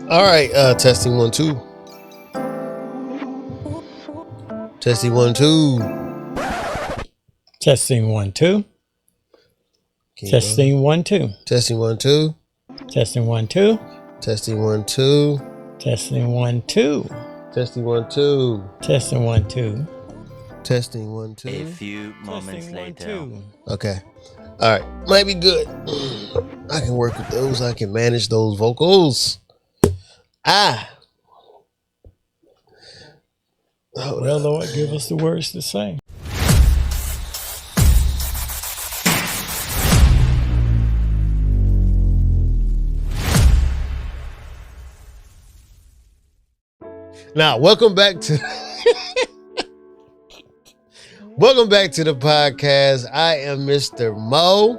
All right, testing 1 2. Testing 1 2. Testing 1 2. Testing 1 2. Testing 1 2. Testing 1 2. Testing 1 2. Testing 1 2. Testing 1 2. Testing 1 2. Testing 1 2. A few moments later. Okay. All right. Might be good. I can work with those. I can manage those vocals. Well, Lord, give us the words to say. Now, welcome back to the podcast. I am Mr. Mo.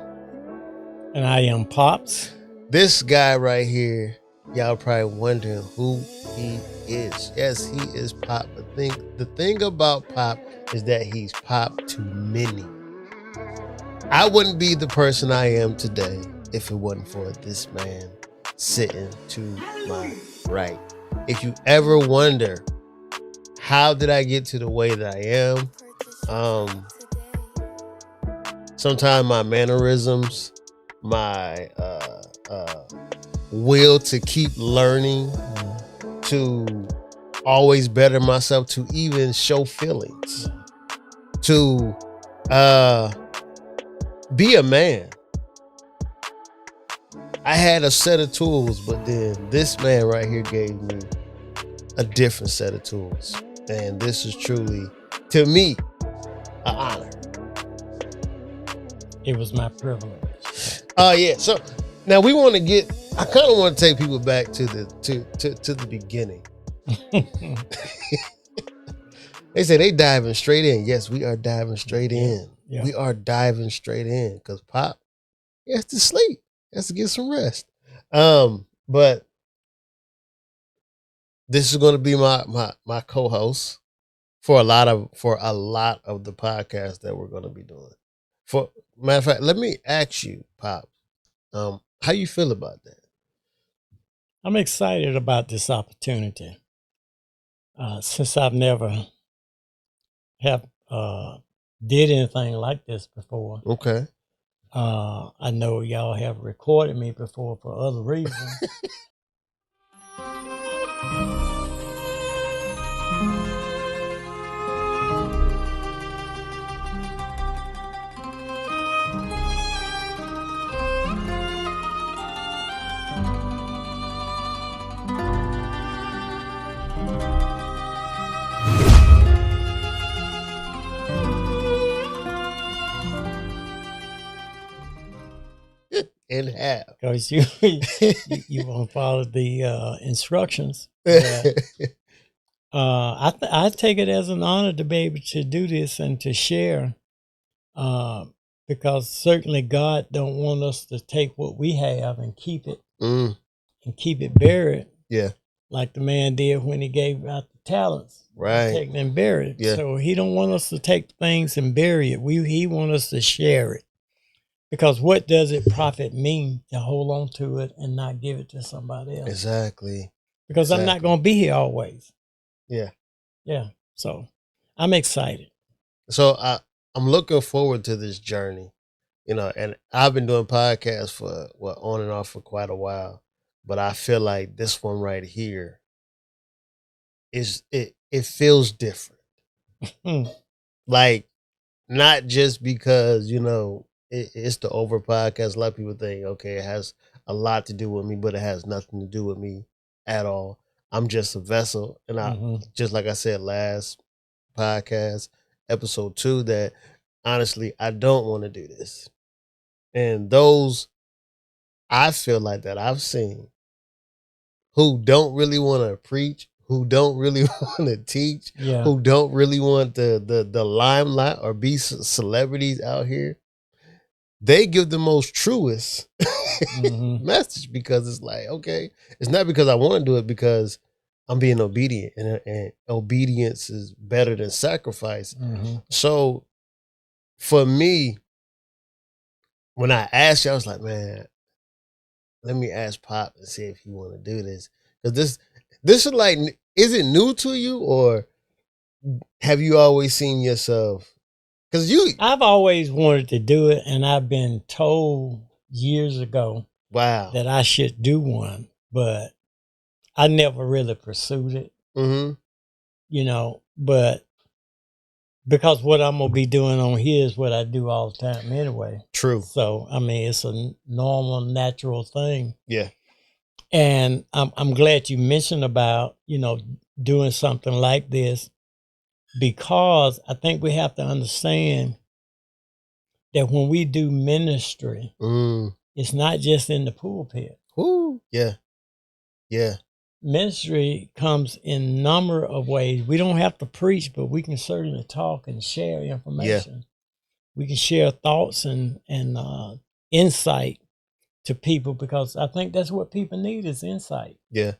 And I am Pops. This guy right here, y'all probably wondering who he is. Yes, he is Pop. The thing about Pop is that he's Pop to many. I wouldn't be the person I am today if it wasn't for this man sitting to my right. If you ever wonder, how did I get to the way that I am? Sometimes my mannerisms, my will to keep learning, to always better myself, to even show feelings, to be a man. I had a set of tools, but then this man right here gave me a different set of tools. And this is truly, to me, an honor. It was my privilege. Yeah. So now we want to I kind of want to take people back to the beginning. They say they diving straight in. Yes, we are diving straight in. Yeah. We are diving straight in because Pop, he has to sleep. He has to get some rest. But this is going to be my co-host for a lot of the podcasts that we're going to be doing. For matter of fact, let me ask you, Pop, how you feel about that? I'm excited about this opportunity. Since I've never did anything like this before. Okay. I know y'all have recorded me before for other reasons. In half. Because you won't follow the instructions. I take it as an honor to be able to do this and to share, because certainly God don't want us to take what we have and keep it buried. Yeah, like the man did when he gave out the talents. Right. Take and bury it. Yeah. So he don't want us to take things and bury it. He want us to share it. Because what does it profit me to hold on to it and not give it to somebody else? Exactly. Because I'm not going to be here always. Yeah. Yeah. So I'm excited. So I'm looking forward to this journey, and I've been doing podcasts for on and off for quite a while, but I feel like this one right here it feels different. Like, not just because, it's the Over podcast. A lot of people think, okay, it has a lot to do with me, but it has nothing to do with me at all. I'm just a vessel. And I, just like I said last podcast, episode 2, that honestly, I don't want to do this. And those I feel like that I've seen who don't really want to preach, who don't really want to teach, who don't really want the limelight or be celebrities out here, they give the most truest message, because it's like, okay, it's not because I want to do it, because I'm being obedient, and obedience is better than sacrifice. So for me, when I asked you, I was like, man, let me ask Pop and see if he want to do this. Because this is like, is it new to you, or have you always seen yourself? Because I've always wanted to do it, and I've been told years ago wow. that I should do one, but I never really pursued it. Mm-hmm. You know, but because what I'm gonna be doing on here is what I do all the time anyway. True. So I mean, it's a normal, natural thing. Yeah. And I'm glad you mentioned about, doing something like this, because I think we have to understand that when we do ministry, it's not just in the pulpit. Ooh. Yeah. Yeah. Ministry comes in a number of ways. We don't have to preach, but we can certainly talk and share information. Yeah. We can share thoughts and insight to people, because I think that's what people need is insight. Yeah.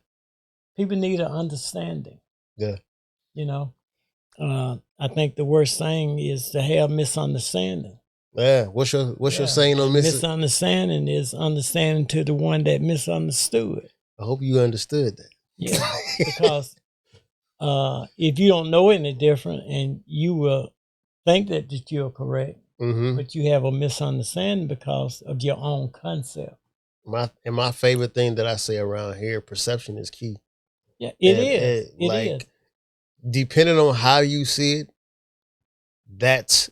People need an understanding. Yeah. I think the worst thing is to have misunderstanding. Yeah. What's your saying on misunderstanding? Is understanding to the one that misunderstood. I hope you understood that. Yeah, because if you don't know any different, and you will think that you're correct, but you have a misunderstanding because of your own concept. My favorite thing that I say around here, perception is key. Yeah, it is. Depending on how you see it, that's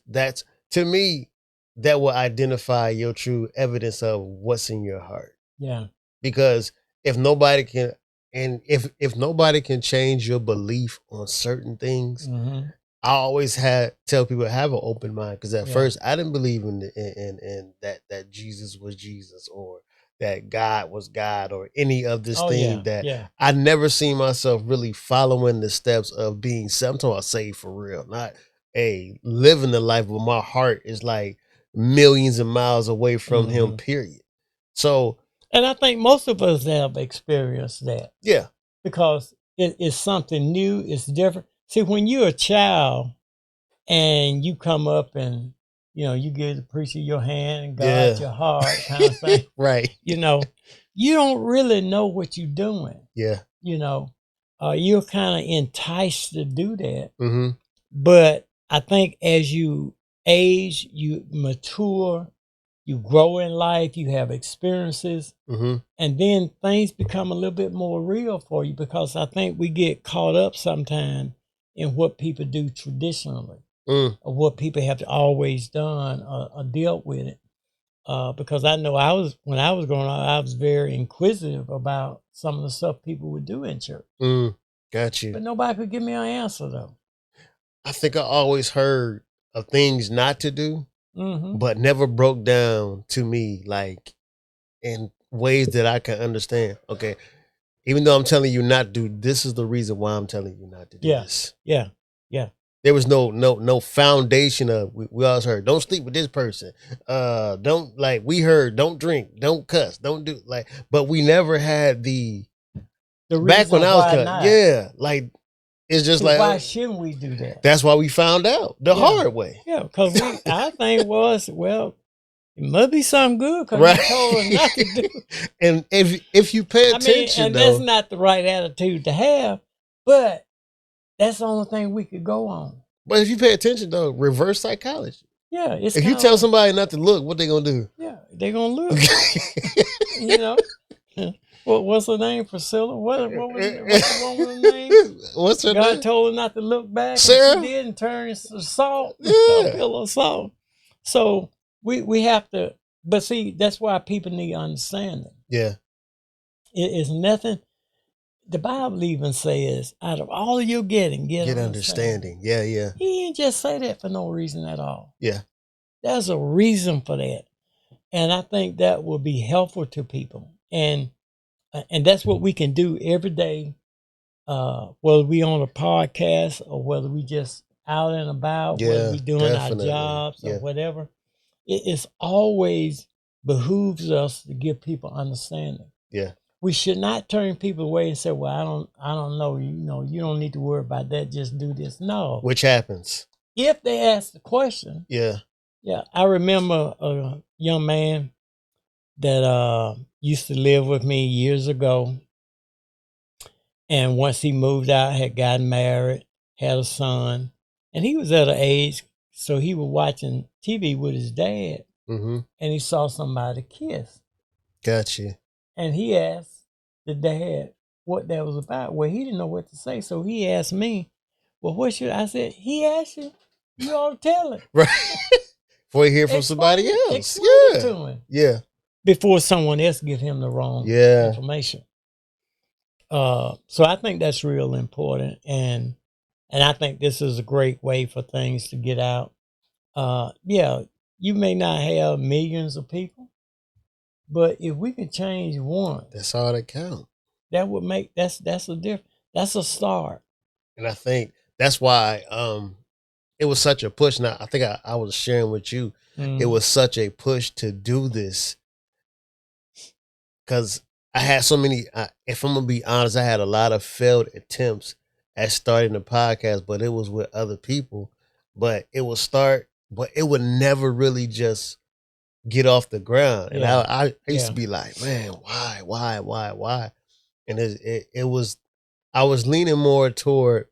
to me, that will identify your true evidence of what's in your heart. Yeah. Because if nobody can, and if nobody can change your belief on certain things, I always tell people have an open mind. Because at first I didn't believe in that Jesus was Jesus, or that God was God, or any of this thing that I never seen myself really following the steps of being saved. I'm talking about saved for real, not living the life where my heart is like millions of miles away from him, period. So, and I think most of us have experienced that. Yeah. Because it's something new, it's different. See, when you're a child and you come up and, you give the preacher your hand and God your heart kind of thing. Right. You don't really know what you're doing. Yeah. You're kind of enticed to do that. Mm-hmm. But I think as you age, you mature, you grow in life, you have experiences, and then things become a little bit more real for you, because I think we get caught up sometimes in what people do traditionally, or what people have always done or dealt with it. Because I know when I was growing up, I was very inquisitive about some of the stuff people would do in church. Got you. But nobody could give me an answer, though. I think I always heard of things not to do, but never broke down to me like in ways that I can understand. Okay, even though I'm telling you not to do, this is the reason why I'm telling you not to do this. Yeah. There was no foundation of, we always heard, don't sleep with this person. Don't, like, we heard, don't drink, don't cuss, don't do, like, but we never had the back when I was cut. Yeah, like, it's just like, why shouldn't we do that? That's why we found out the hard way. Yeah, because our thing was, well, it must be something good, because you told us not to do. And if you pay attention, and that's not the right attitude to have, but that's the only thing we could go on. But if you pay attention, though, reverse psychology. Yeah, if you tell somebody not to look, what they gonna do? Yeah, they gonna look. What's her name? Priscilla? What's the woman's name? What's her name? God told her not to look back. Sarah? And she did, and turn to salt. Yeah. A pillow of salt. So we have to, but see, that's why people need understanding. Yeah. It is nothing. The Bible even says, out of all you're getting, get understanding. Yeah. He didn't just say that for no reason at all. Yeah. There's a reason for that. And I think that will be helpful to people. And that's what we can do every day, whether we on a podcast or whether we just out and about, whether we doing definitely. Our jobs or whatever. It's always behooves us to give people understanding. Yeah. We should not turn people away and say, well, I don't know, you don't need to worry about that, just do this. No. Which happens. If they ask the question. Yeah. Yeah. I remember a young man that used to live with me years ago. And once he moved out, had gotten married, had a son, and he was at an age, so he was watching TV with his dad, and he saw somebody kiss. Gotcha. And he asked the dad what that was about. Well, he didn't know what to say, so he asked me, well, what should I say? He asked you, you ought to tell it. Right. Before you hear from somebody else. Explain it to him. Yeah. Before someone else give him the wrong information. So I think that's real important, and I think this is a great way for things to get out. Yeah, you may not have millions of people, but if we could change one, that's all that counts. That would make that's a difference. That's a start. And I think that's why it was such a push. Now I think I was sharing with you, it was such a push to do this because I had so many. If I'm gonna be honest, I had a lot of failed attempts at starting the podcast, but it was with other people. But it would start, but it would never really just get off the ground. And I used to be like, man, why? And it was, I was leaning more toward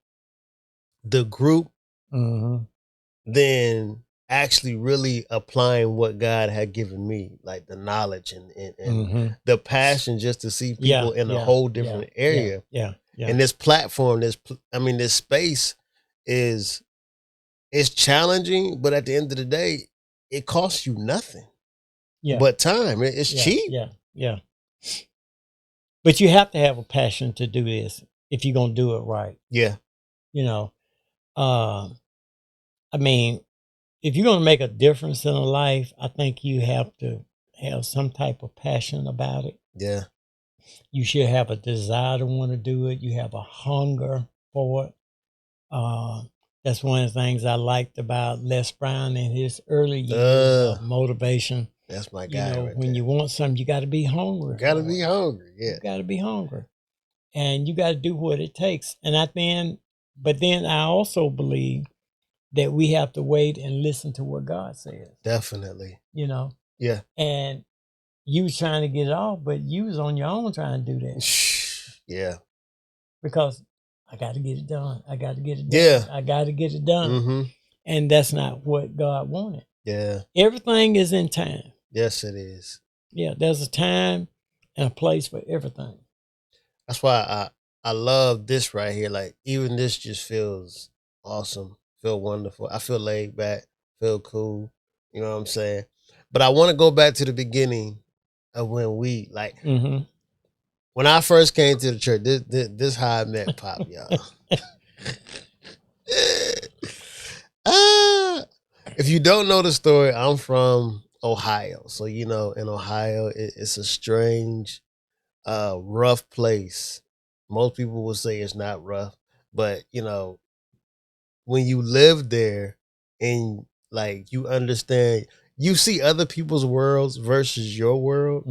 the group than actually really applying what God had given me, like the knowledge and the passion just to see people in a whole different area. And this platform, this space is challenging, but at the end of the day, it costs you nothing. But time. It's cheap. Yeah. But you have to have a passion to do this if you're gonna do it right. Yeah. You know, I mean, if you're gonna make a difference in a life, I think you have to have some type of passion about it. Yeah. You should have a desire to want to do it. You have a hunger for it. That's one of the things I liked about Les Brown in his early years of motivation. That's my guy. When you want something, you got to be hungry. You got to be hungry. Yeah. You got to be hungry. And you got to do what it takes. And but then I also believe that we have to wait and listen to what God says. Definitely. Yeah. And you was trying to get it off, but you was on your own trying to do that. Yeah. Because I got to get it done. I got to get it done. Yeah. I got to get it done. And that's not what God wanted. Yeah. Everything is in time. Yes, it is. Yeah, there's a time and a place for everything. That's why I love this right here. Like, even this just feels awesome, feel wonderful. I feel laid back, feel cool. You know what I'm saying? But I want to go back to the beginning of when we, like, when I first came to the church, this how I met Pop, y'all. If you don't know the story, I'm from Ohio. So, in Ohio, it's a strange, rough place. Most people will say it's not rough, but, when you live there and, like, you understand, you see other people's worlds versus your world.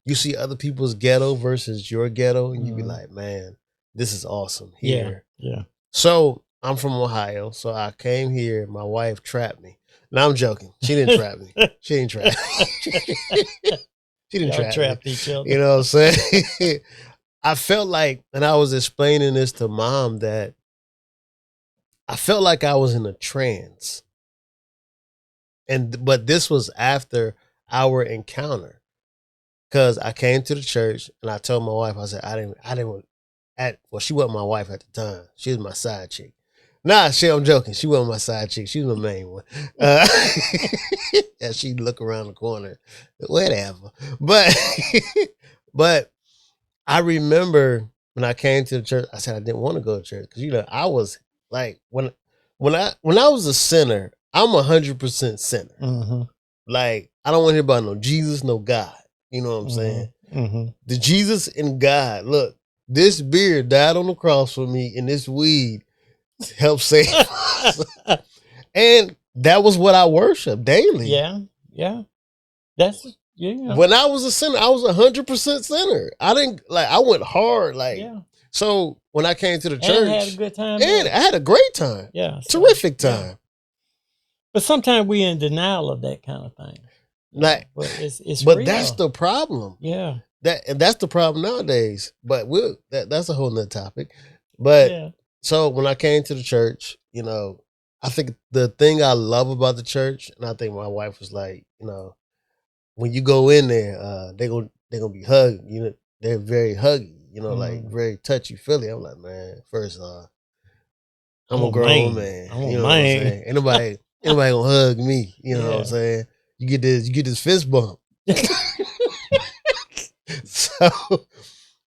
You see other people's ghetto versus your ghetto, and you be like, man, this is awesome here. Yeah. So I'm from Ohio, so I came here. My wife trapped me. No, I'm joking. She didn't trap me. She didn't trap me. She didn't trap me. Each other. You know what I'm saying? I felt like, and I was explaining this to Mom, that I felt like I was in a trance. But this was after our encounter, because I came to the church and I told my wife, I said, well, she wasn't my wife at the time. She was my side chick. Nah, I'm joking. She wasn't my side chick. She was my main one. And she'd look around the corner, whatever. But I remember when I came to the church, I said I didn't want to go to church because I was like, when I was a sinner, I'm 100% sinner. Like, I don't want to hear about no Jesus, no God. You know what I'm saying? The Jesus and God. Look, this beer died on the cross for me, and this weed helped save us. And that was what I worshiped daily. Yeah. That's When I was a sinner, I was 100% sinner. I went hard. So when I came to the church, and had a good time. And I had a great time. Yeah. Terrific time. Yeah. But sometimes we in denial of that kind of thing. Like, but it's but real. that's the problem. Yeah. that's the problem nowadays. But that's a whole nother topic. But so when I came to the church, I think the thing I love about the church, and I think my wife was like, when you go in there, they're gonna be hugging. They're very huggy. Like very touchy feely. I'm like, man, first I'm a grown man. I'm you know what I'm saying? Ain't nobody gonna hug me. You know what I'm saying? You get this fist bump. So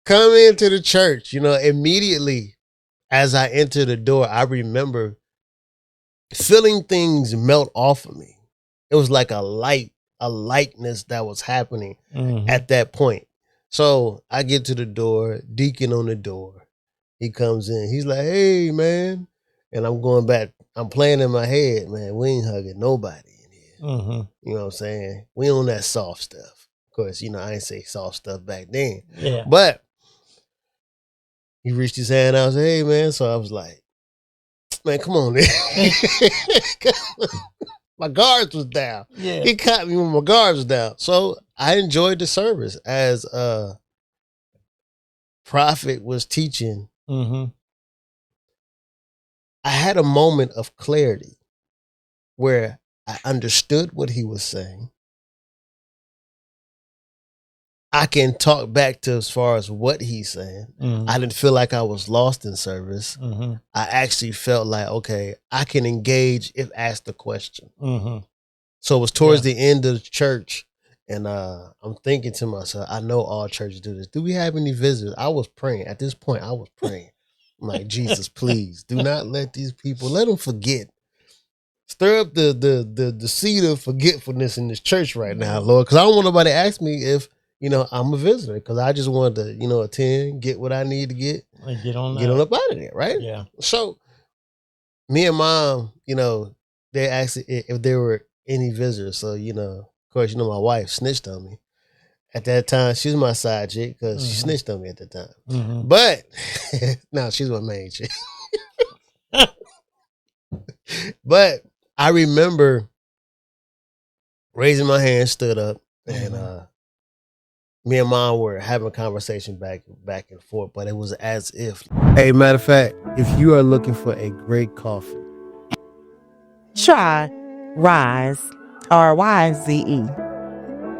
come into the church, immediately as I enter the door, I remember feeling things melt off of me. It was like a lightness that was happening at that point. So I get to the door, deacon on the door. He comes in. He's like, hey, man. And I'm going back. I'm playing in my head, man. We ain't hugging nobody in here. You know what I'm saying? We on that soft stuff. Of course, I ain't say soft stuff back then. Yeah. But he reached his hand out and said, hey, man. So I was like, man, come on, man. My guards was down. Yeah. He caught me when my guards was down. So I enjoyed the service as Prophet was teaching. I had a moment of clarity where I understood what he was saying. I can talk back to as far as what he's saying. I didn't feel like I was lost in service. I actually felt like, okay, I can engage if asked a question. So it was towards the end of the church, and I'm thinking to myself, I know all churches do this. Do we have any visitors? I was praying. At this point, I was praying. I'm like, Jesus, please do not let these people, let them forget. Stir up the seed of forgetfulness in this church right now, Lord, because I don't want nobody to ask me if, I'm a visitor, because I just wanted to, attend, get what I need to get, and get on up out of there, right? Yeah. So me and Mom, they asked if there were any visitors. So, of course, my wife snitched on me. At that time, she was my side chick because she snitched on me at the time. But no, she's my main chick. But I remember raising my hand, stood up, and me and Mom were having a conversation back and forth, but it was as if. Hey, matter of fact, if you are looking for a great coffee, try Rise, R-Y-Z-E.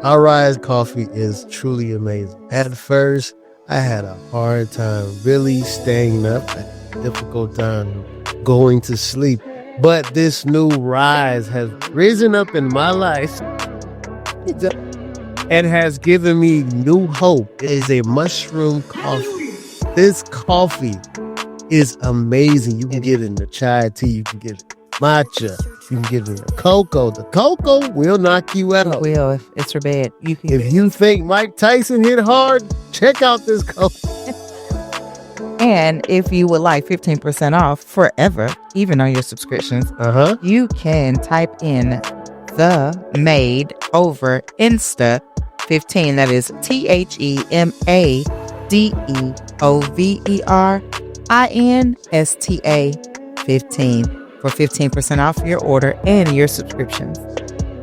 Our Rise coffee is truly amazing. At first, I had a hard time really staying up, a difficult time going to sleep. But this new Rise has risen up in my life and has given me new hope. It is a mushroom coffee. This coffee is amazing. You can get it in the chai tea, you can get it in matcha, you can get it in the cocoa. The cocoa will knock you out. It will if it's your bed. If you think Mike Tyson hit hard, check out this coffee. And if you would like 15% off forever, even on your subscriptions, you can type in the Made over Insta 15. That is THEMADEOVERINSTA 15 for 15% off your order and your subscriptions.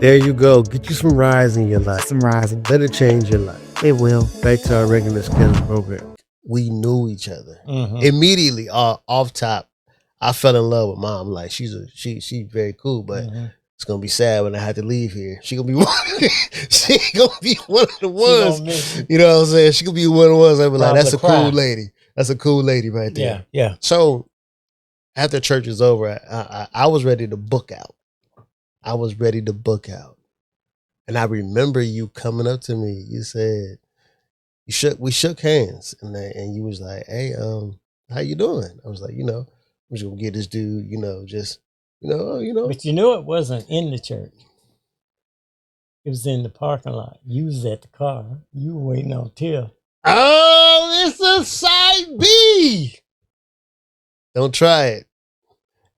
There you go. Get you some Rise in your life. Some Rising. Let it change your life. It will. Back to our regular schedule program. We knew each other immediately. Off top, I fell in love with Mom. Like she's very cool, but it's gonna be sad when I have to leave here. She gonna be one. She gonna be one of the ones. You know what I'm saying? She gonna be one of the ones. I be like, that's a cool lady. That's a cool lady right there. Yeah. So after church is over, I was ready to book out. And I remember you coming up to me. You said, we shook hands, and you was like, hey, how you doing? I was like, I'm just gonna get this dude, just, But you knew it wasn't in the church. It was in the parking lot. You was at the car. You were waiting on Tiff. Oh, it's a side B. Don't try it.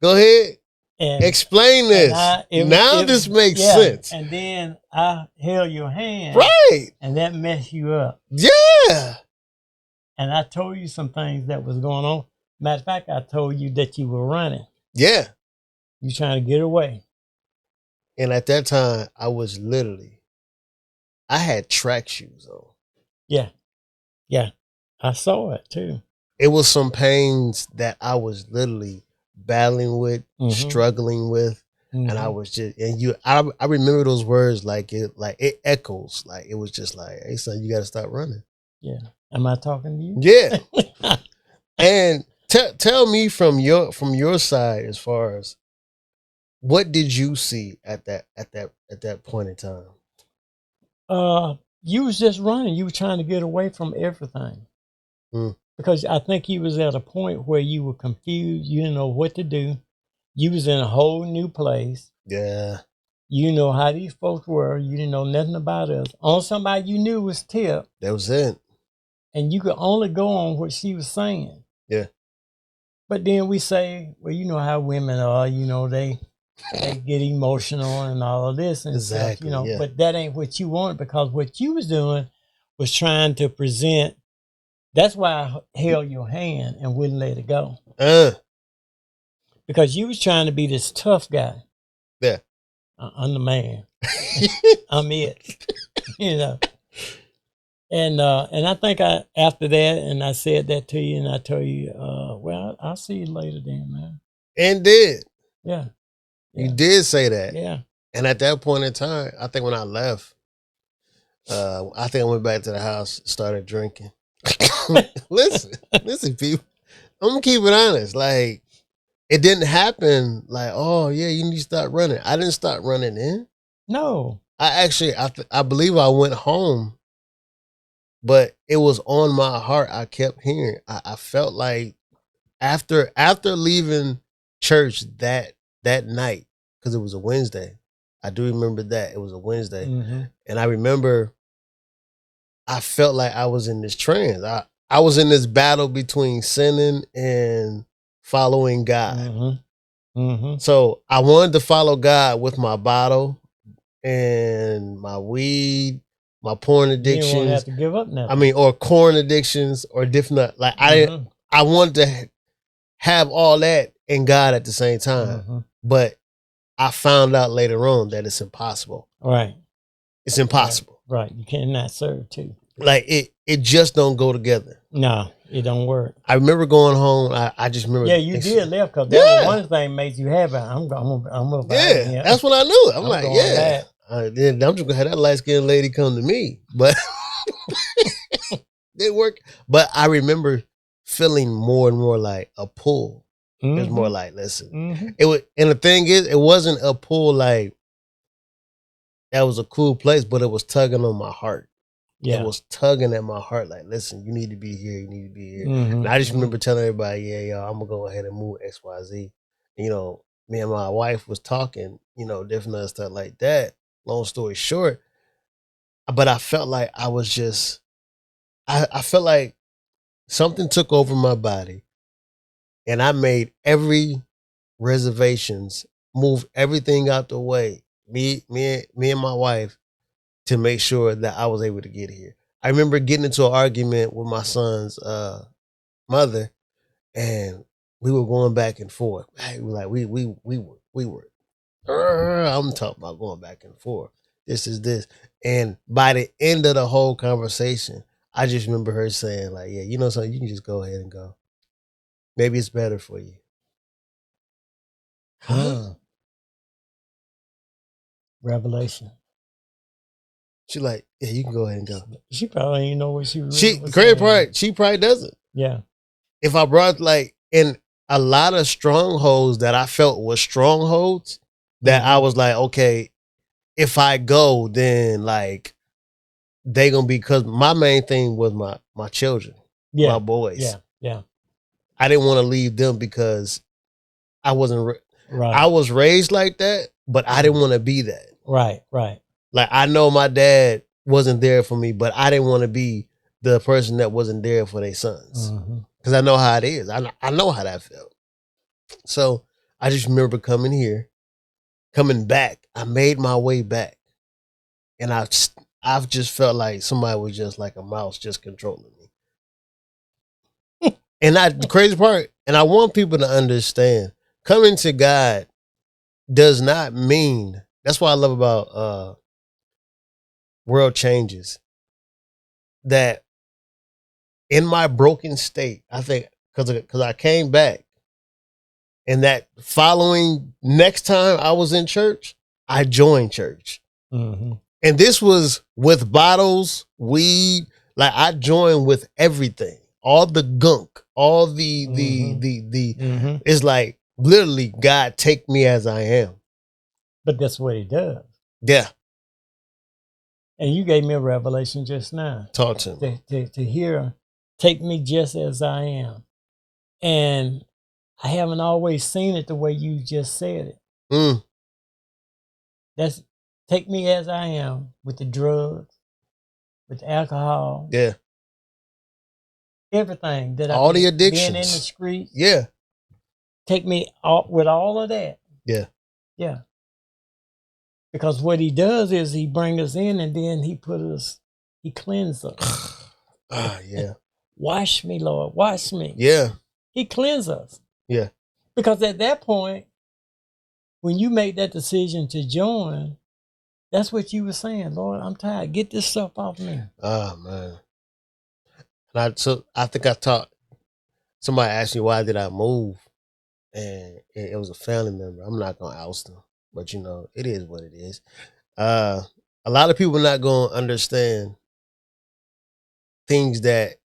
Go ahead. And explain this. This makes sense. And then I held your hand. Right. And that messed you up. Yeah. And I told you some things that was going on. Matter of fact, I told you that you were running. Yeah. You trying to get away. And at that time, I had track shoes on. Yeah. Yeah, I saw it too. It was some pains that I was literally battling with, struggling with. And I was just, I remember those words like it echoes. Like it was just like, hey son, you got to stop running. Yeah. Am I talking to you? Yeah. And tell me from your side, as far as what did you see at that point in time? You was just running. You were trying to get away from everything. Because I think you was at a point where you were confused. You didn't know what to do. You was in a whole new place. Yeah. You know how these folks were. You didn't know nothing about us. Only somebody you knew was Tip. That was it. And you could only go on what she was saying. Yeah. But then we say, well, you know how women are. You know, they get emotional and all of this and exactly, stuff. You know, yeah. but that ain't what you wanted, because what you was doing was trying to present. That's why I held your hand and wouldn't let it go. Because you was trying to be this tough guy. Yeah. I'm the man. I'm it. You know. And I think after that, and I said that to you, and I told you, well, I'll see you later then, man. And did. Yeah. You did say that. Yeah. And at that point in time, I think when I left, I think I went back to the house, started drinking. listen, people. I'm gonna keep it honest. Like, it didn't happen like, oh yeah, you need to start running. I didn't start running in. No. I believe I went home, but it was on my heart. I kept hearing. I felt like after leaving church that night, because it was a Wednesday. I do remember that. It was a Wednesday. And I remember I felt like I was in this trance. I was in this battle between sinning and following God. So I wanted to follow God with my bottle and my weed, my porn addictions. You didn't have to give up nothing. I mean, or corn addictions or different. Like I wanted to have all that and God at the same time. But I found out later on that it's impossible. Right. It's impossible. Right. You cannot serve two. Like it just don't go together. No, it don't work. I remember going home. I just remember. Yeah, you did left, because that was one thing made you happy. I'm gonna yeah, that's what I knew. I'm like, yeah. Then I'm just gonna have that light skinned lady come to me, but it worked. But I remember feeling more and more like a pull. It was more like, listen, it was, and the thing is, it wasn't a pull like that was a cool place, but it was tugging on my heart. Yeah. It was tugging at my heart, like, listen, you need to be here, you need to be here. And I just remember telling everybody, yeah, y'all, I'm gonna go ahead and move XYZ. You know, me and my wife was talking, you know, different other stuff like that. Long story short, but I felt like I was just, I felt like something took over my body, and I made every reservations, move everything out the way. Me and my wife, to make sure that I was able to get here. I remember getting into an argument with my son's mother, and we were going back and forth. Like we were. I'm talking about going back and forth. This is this, and by the end of the whole conversation, I just remember her saying, like, "Yeah, you know something, you can just go ahead and go. Maybe it's better for you." Huh? Revelation. She like, yeah, you can go ahead and go. She probably didn't know what she was. She probably doesn't. Yeah. If I brought like in a lot of strongholds that I felt was strongholds, that I was like, okay, if I go, then like they gonna be, because my main thing was my children, my boys. Yeah, yeah. I didn't want to leave them because I wasn't. Right. I was raised like that, but I didn't want to be that. Right, right. Like, I know my dad wasn't there for me, but I didn't want to be the person that wasn't there for their sons, because I know how it is. I know how that felt. So I just remember coming back. I made my way back, and I've just felt like somebody was just like a mouse just controlling me. And the crazy part, and I want people to understand, coming to God does not mean, that's what I love about World Changes, that in my broken state, I think because I came back, and that following next time I was in church, I joined church. Mm-hmm. And this was with bottles, weed. Like I joined with everything, all the gunk, all the mm-hmm. It's like literally God take me as I am. But that's what He does. Yeah. And you gave me a revelation just now. Talk to me. To hear, take me just as I am. And I haven't always seen it the way you just said it. Mm. That's take me as I am with the drugs, with the alcohol. Yeah. Everything that all the addictions. Being in the street. Yeah. Take me with all of that. Yeah. Yeah. Because what He does is He brings us in and then He cleanses us. Yeah. Wash me, Lord. Wash me. Yeah. He cleanses us. Yeah. Because at that point, when you make that decision to join, that's what you were saying. Lord, I'm tired. Get this stuff off me. Oh, man. And I think I talked, somebody asked me why did I move? And it was a family member. I'm not going to oust them. But, you know, it is what it is. A lot of people are not going to understand things that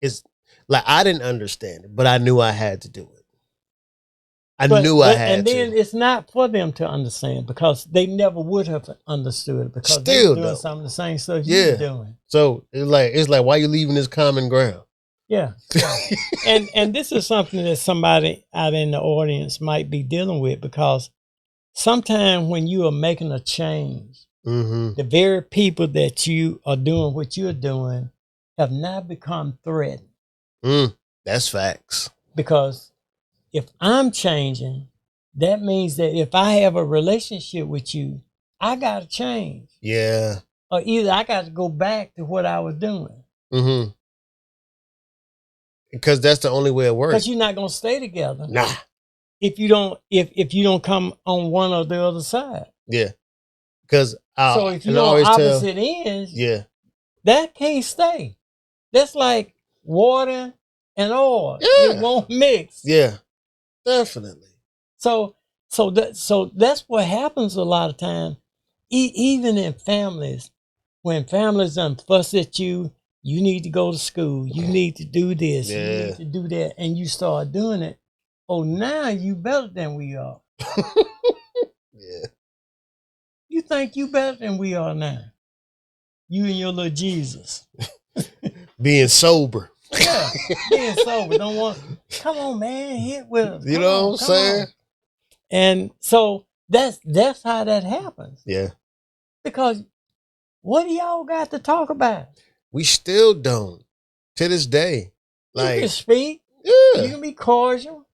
it's like I didn't understand it, but I knew I had to do it. I had to. And then it's not for them to understand because they never would have understood it because still they were doing some of the same stuff you were doing. So it's like why you leaving this common ground? Yeah. and this is something that somebody out in the audience might be dealing with because sometimes when you are making a change, mm-hmm. the very people that you are doing what you're doing have now become threatened. That's facts. Because if I'm changing, that means that if I have a relationship with you, I got to change. Yeah. Or either I got to go back to what I was doing. Mm-hmm. Because that's the only way it works. Because you're not going to stay together. Nah. If you don't come on one or the other side. Yeah. Because so if you're on opposite ends, yeah, that can't stay. That's like water and oil. Yeah. It won't mix. Yeah. Definitely. So that's what happens a lot of times. Even in families, when families done fuss at you, you need to go to school. You need to do this. Yeah. You need to do that. And you start doing it. Oh, now you better than we are. Yeah. You think you better than we are now. You and your little Jesus. Being sober. Yeah, being sober. Don't want, come on, man, hit with us. You know what I'm saying? On. And so that's how that happens. Yeah. Because what do y'all got to talk about? We still don't. To this day. Like, you can speak. Yeah. You can be cordial.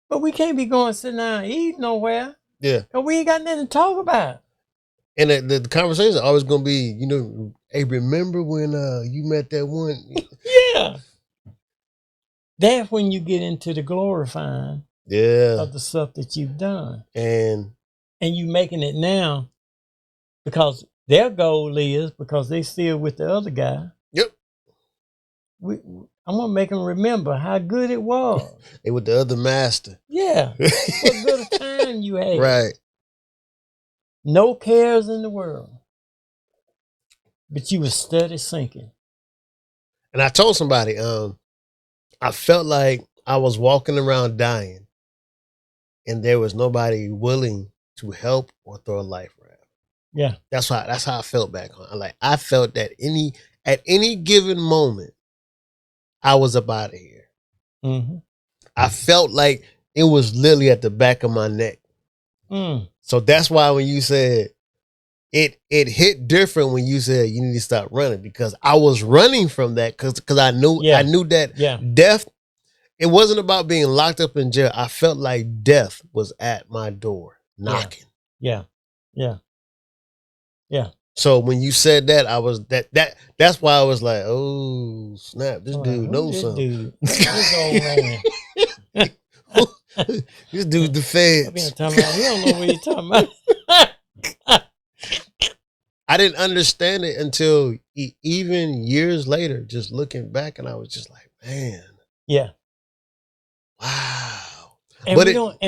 But we can't be going sitting down and eat nowhere. Yeah. Because we ain't got nothing to talk about. And the conversation is always going to be, you know, hey, remember when you met that one? Yeah. That's when you get into the glorifying of the stuff that you've done. And you making it now because their goal is, because they still with the other guy. Yep. I'm going to make them remember how good it was. They with the other master. Yeah. What good a time you had. Right. No cares in the world. But you was steady sinking. And I told somebody, I felt like I was walking around dying and there was nobody willing to help or throw a life raft. Yeah. That's how I felt back on. Like I felt that at any given moment, I was up out of here. Mm-hmm. I felt like it was literally at the back of my neck. So that's why when you said it hit different when you said you need to stop running, because I was running from that because I knew that death, it wasn't about being locked up in jail. I felt like death was at my door knocking. Yeah. So when you said that, I was that's why I was like, oh snap, this dude knows something. This old man. This dude's the feds. He don't know what you're talking about. I didn't understand it until even years later, just looking back, and I was just like, man. Yeah. Wow. And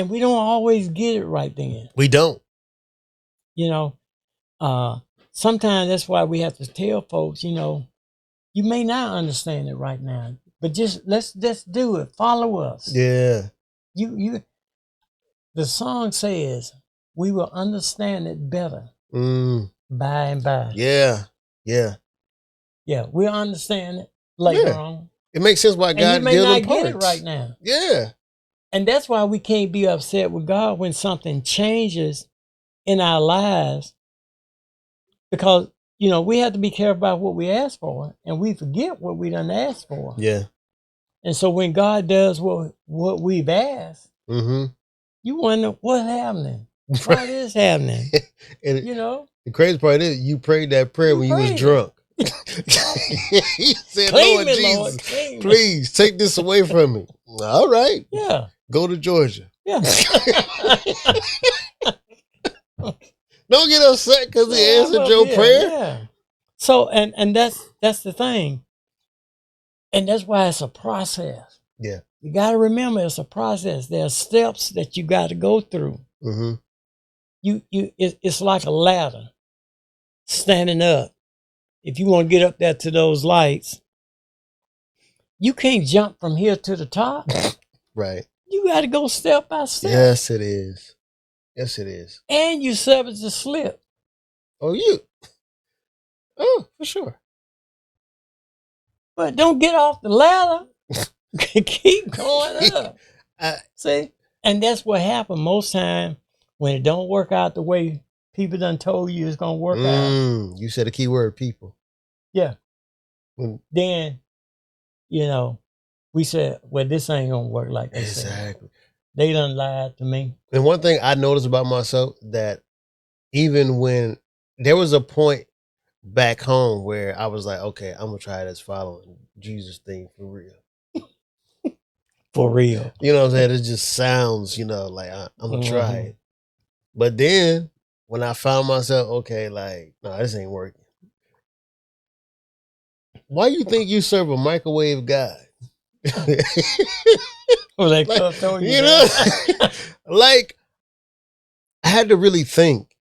we don't always get it right then. We don't. You know, sometimes that's why we have to tell folks, you know, you may not understand it right now, but let's do it. Follow us. Yeah. The song says we will understand it better by and by. Yeah. Yeah. Yeah. We'll understand it later on. It makes sense why God may gives not them parts. get it right now. Yeah. And that's why we can't be upset with God when something changes in our lives, because, you know, we have to be careful about what we ask for, and we forget what we done asked for. Yeah. And so when God does what we've asked, you wonder what's happening. Why this happening? And you know? The crazy part is you prayed that prayer when you was drunk. He said, Lord Jesus, please take this away from me. All right. Yeah. Go to Georgia. Yeah. Don't get upset because he answered your prayer. Yeah. So and that's the thing. And that's why it's a process. Yeah. You got to remember it's a process. There are steps that you got to go through. It's like a ladder standing up. If you want to get up there to those lights, you can't jump from here to the top. Right. You got to go step by step. Yes, it is. Yes, it is. And you subject to slip. Oh, for sure. But don't get off the ladder. Keep going up. See? And that's what happened most time when it don't work out the way people done told you it's going to work out. You said a key word, people. Yeah. Then, you know, we said, well, this ain't going to work like they said. Exactly. They done lied to me. And one thing I noticed about myself, that even when there was a point back home where I was like, okay, I'm going to try this following Jesus thing for real. For real. You know what I'm saying? It just sounds, you know, like I'm going to try it. But then when I found myself, okay, like, no, this ain't working. Why you think you serve a microwave God? Well, they like, told you know, like, I had to really think,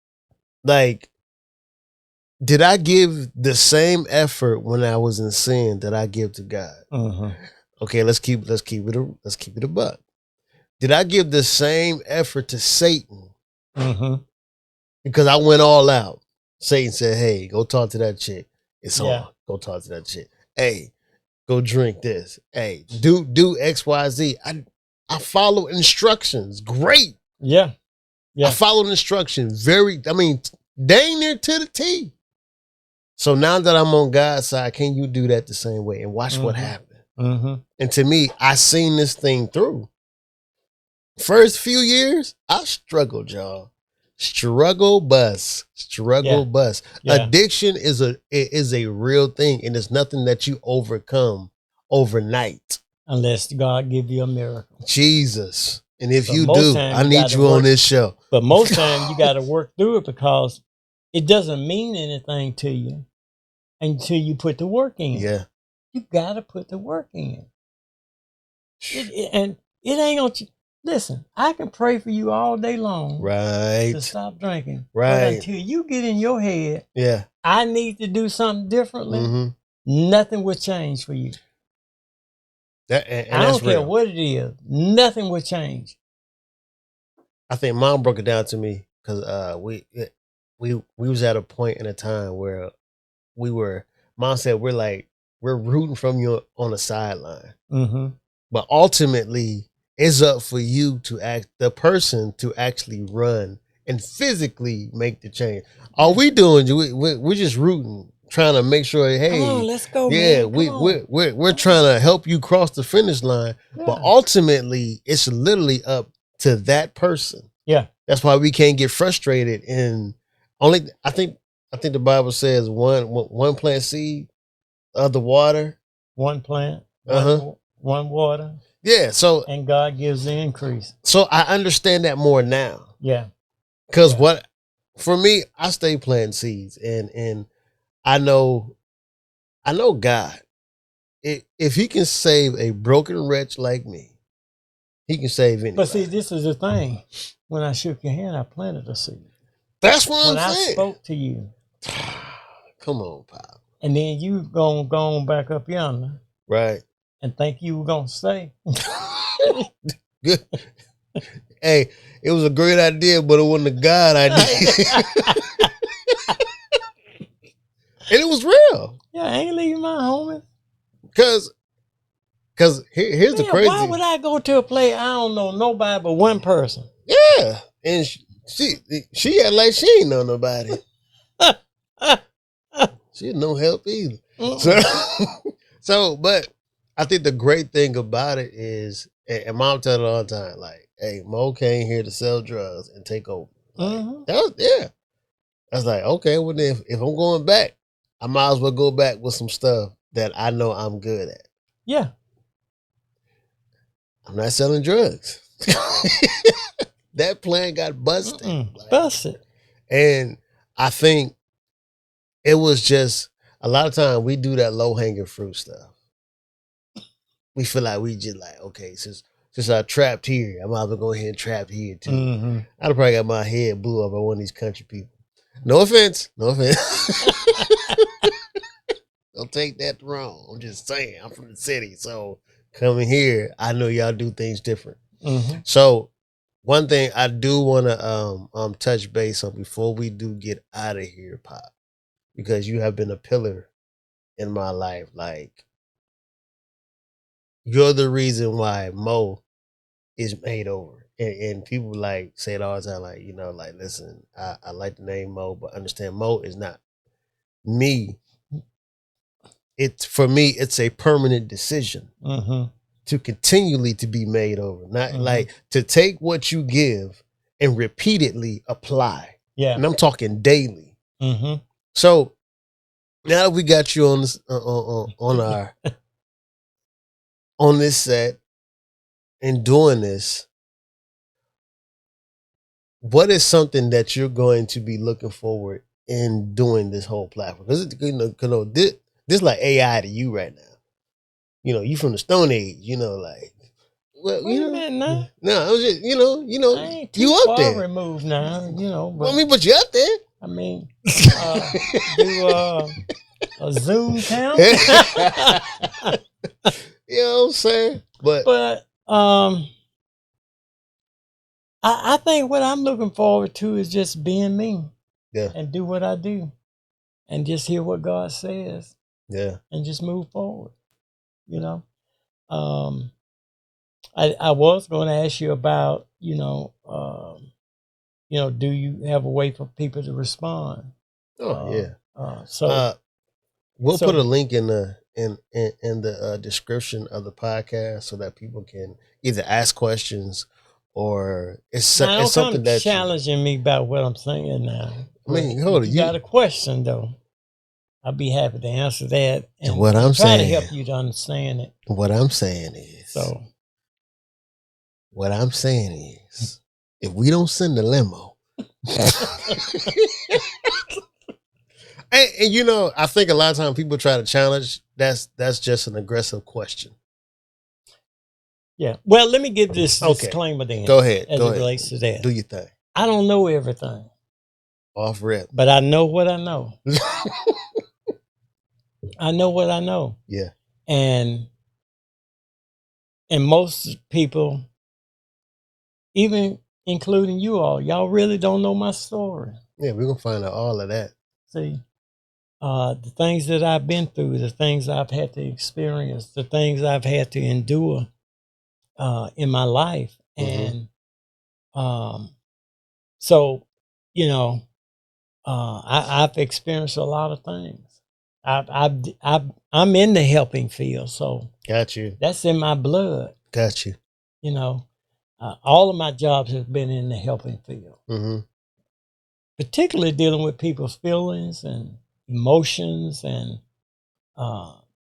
like, did I give the same effort when I was in sin that I give to God? Okay, let's keep it a buck. Did I give the same effort to Satan? Because I went all out. Satan said, "Hey, go talk to that chick. It's on. Go talk to that chick. Hey, go drink this. Hey, do X, Y, Z." I follow instructions. Great. Yeah. I followed instructions. Dang near to the T. So now that I'm on God's side, can you do that the same way? And watch what happened. And to me, I seen this thing through. First few years, I struggled, y'all. Struggle bus. Yeah. Addiction is a real thing, and it's nothing that you overcome overnight. Unless God give you a miracle. Jesus. And if you do, I need you on this show. But most time you got to work through it, because it doesn't mean anything to you until you put the work in. Yeah. You got to put the work in. And it ain't gonna. Listen, I can pray for you all day long. Right. To stop drinking. Right. But until you get in your head, yeah, I need to do something differently, nothing will change for you. I don't care what it is. Nothing will change. I think Mom broke it down to me because we was at a point in a time where Mom said we're rooting from you on the sideline. But ultimately, it's up for you the person to actually run and physically make the change. All we doing, we're just rooting, trying to make sure, hey, come on, let's go. Yeah, man. we're trying to help you cross the finish line. Yeah. But ultimately, it's literally up to that person. Yeah. That's why we can't get frustrated. And I think the Bible says one plant seed, other water. One plant, one water. Yeah, and God gives the increase. So I understand that more now. Yeah. Because what for me, I stay planting seeds, and I know God. If He can save a broken wretch like me, He can save anybody. But see, this is the thing. When I shook your hand, I planted a seed. That's what when I'm I saying. spoke to you. Come on, Pop. And then you go on back up yonder. Right. And think you were going to stay. Good. Hey, it was a great idea, but it wasn't a God idea. And it was real. Yeah, I ain't leaving my homie. Because here's the crazy. Why would I go to a place I don't know nobody but one person? Yeah. And she had like she ain't know nobody. She had no help either. So, but I think the great thing about it is, and Mom tells it all the time, like, hey, Mo came here to sell drugs and take over. Like, that was, yeah. I was like, okay, well, then if I'm going back, I might as well go back with some stuff that I know I'm good at. Yeah. I'm not selling drugs. That plan got busted. Like, busted. And I think it was just, a lot of times we do that low-hanging fruit stuff. We feel like we just like, okay, since I trapped here, I might as well go ahead and trap here too. I'd have probably got my head blew up by one of these country people. No offense. Don't take that wrong. I'm just saying, I'm from the city, so coming here, I know y'all do things different. So one thing I do want to touch base on before we do get out of here, Pop, because you have been a pillar in my life. Like, you're the reason why Mo is made over. And people like say it all the time, like, you know, like, listen, I like the name Mo, but understand Mo is not me. For me, it's a permanent decision to continually to be made over. Not like to take what you give and repeatedly apply. Yeah. And I'm talking daily. So now that we got you on this on this set and doing this, what is something that you're going to be looking forward in doing this whole platform? Because this is like AI to you right now. You know, you from the Stone Age. You know, like, well, wait a minute now. No, I was just, you know, I ain't too you far up there. Removed now, you know. But, well, I mean, but you up there. I mean, do a Zoom count? You know what I'm saying? But I think what I'm looking forward to is just being me. Yeah. And do what I do. And just hear what God says. Yeah. And just move forward. You know? I was going to ask you about, do you have a way for people to respond? Oh, yeah. We'll put a link in the description of the podcast so that people can either ask questions or it's something that challenging me about what I'm saying now. I mean, hold on. You got a question though. I'll be happy to answer that and what I'm try saying, to help you to understand it. What I'm saying is, if we don't send a limo, and you know, I think a lot of times people try to challenge. That's just an aggressive question. Yeah. Well, let me give this disclaimer then. Go ahead. As it relates to that. Do your thing. I don't know everything. Off rip. But I know what I know. I know what I know. Yeah. And most people, even including you all, y'all really don't know my story. Yeah, we're going to find out all of that. See, the things that I've been through, the things I've had to experience, the things I've had to endure in my life. And so, you know, I've experienced a lot of things. I'm in the helping field, so got you. That's in my blood. Got you. You know, all of my jobs have been in the helping field, particularly dealing with people's feelings and emotions and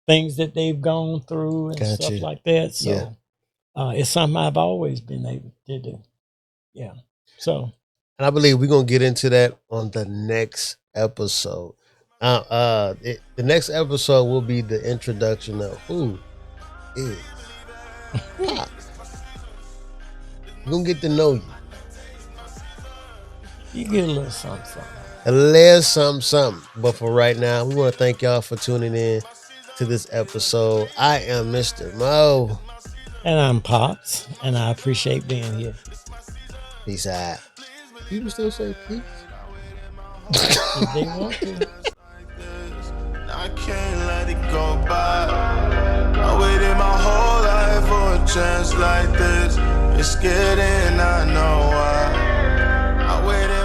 things that they've gone through and stuff like that. So it's something I've always been able to do. Yeah. So And I believe we're gonna get into that on the next episode. The next episode will be the introduction of who is Pop. We're gonna get to know you. You get a little something. A little something. But for right now, we want to thank y'all for tuning in to this episode. I am Mr. Mo. And I'm Pops, and I appreciate being here. Peace out. People still say peace? If they want to. I can't let it go by. I waited my whole life for a chance like this. It's getting, I know why. I waited.